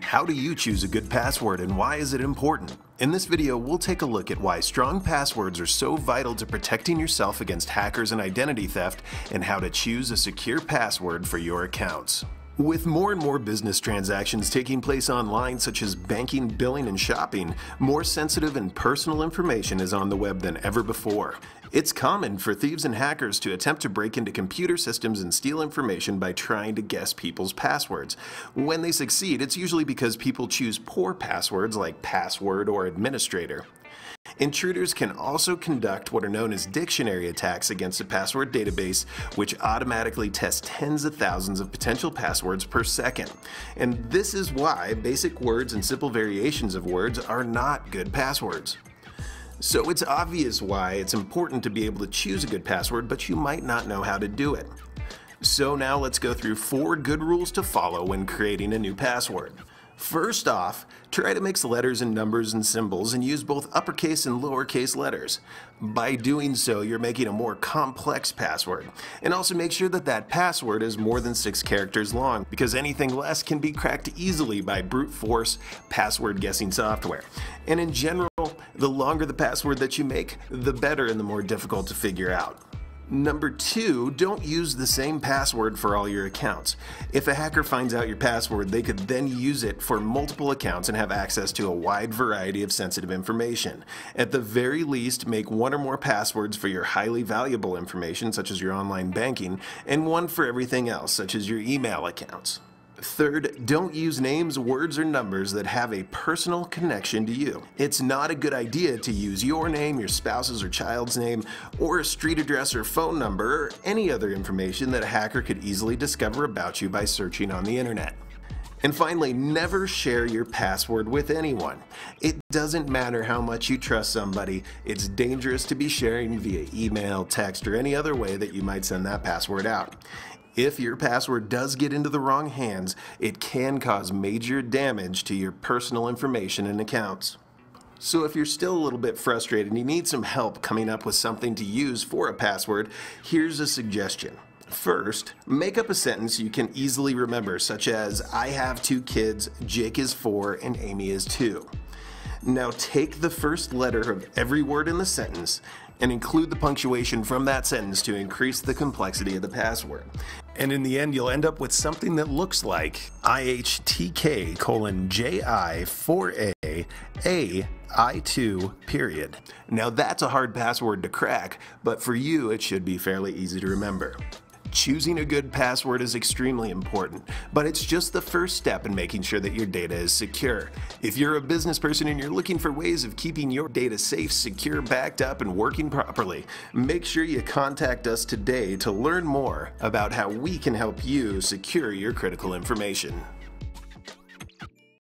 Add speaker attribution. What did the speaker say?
Speaker 1: How do you choose a good password and why is it important? In this video, we'll take a look at why strong passwords are so vital to protecting yourself against hackers and identity theft, and how to choose a secure password for your accounts. With more and more business transactions taking place online, such as banking, billing, and shopping, more sensitive and personal information is on the web than ever before. It's common for thieves and hackers to attempt to break into computer systems and steal information by trying to guess people's passwords. When they succeed, it's usually because people choose poor passwords like password or administrator. Intruders can also conduct what are known as dictionary attacks against a password database, which automatically tests tens of thousands of potential passwords per second. And this is why basic words and simple variations of words are not good passwords. So it's obvious why it's important to be able to choose a good password, but you might not know how to do it. So now let's go through 4 good rules to follow when creating a new password. First off, try to mix letters and numbers and symbols and use both uppercase and lowercase letters. By doing so, you're making a more complex password. And also make sure that that password is more than 6 characters long, because anything less can be cracked easily by brute force password guessing software. And in general, the longer the password that you make, the better and the more difficult to figure out. Number 2, don't use the same password for all your accounts. If a hacker finds out your password, they could then use it for multiple accounts and have access to a wide variety of sensitive information. At the very least, make 1 or more passwords for your highly valuable information, such as your online banking, and 1 for everything else, such as your email accounts. Third, don't use names, words, or numbers that have a personal connection to you. It's not a good idea to use your name, your spouse's or child's name, or a street address or phone number, or any other information that a hacker could easily discover about you by searching on the internet. And finally, never share your password with anyone. It doesn't matter how much you trust somebody, it's dangerous to be sharing via email, text, or any other way that you might send that password out. If your password does get into the wrong hands, it can cause major damage to your personal information and accounts. So if you're still a little bit frustrated and you need some help coming up with something to use for a password, here's a suggestion. First, make up a sentence you can easily remember, such as, I have 2 kids, Jake is 4, and Amy is 2. Now take the first letter of every word in the sentence and include the punctuation from that sentence to increase the complexity of the password. And in the end, you'll end up with something that looks like IHTK:JI4AI2 period. Now that's a hard password to crack, but for you it should be fairly easy to remember. Choosing a good password is extremely important, but it's just the first step in making sure that your data is secure. If you're a business person and you're looking for ways of keeping your data safe, secure, backed up, and working properly, make sure you contact us today to learn more about how we can help you secure your critical information.